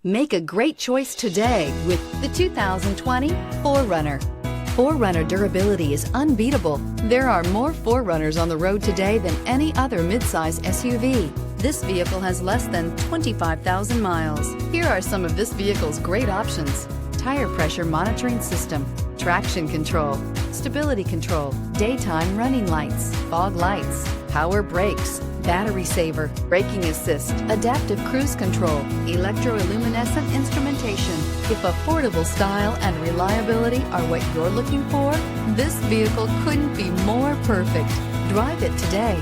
Make a great choice today with the 2020 4Runner. 4Runner durability is unbeatable. There are more 4Runners on the road today than any other midsize SUV. This vehicle has less than 25,000 miles. Here are some of this vehicle's great options: tire pressure monitoring system, traction control, stability control, daytime running lights, fog lights, power brakes, battery saver, braking assist, adaptive cruise control, electroluminescent instrumentation. If affordable style and reliability are what you're looking for, this vehicle couldn't be more perfect. Drive it today.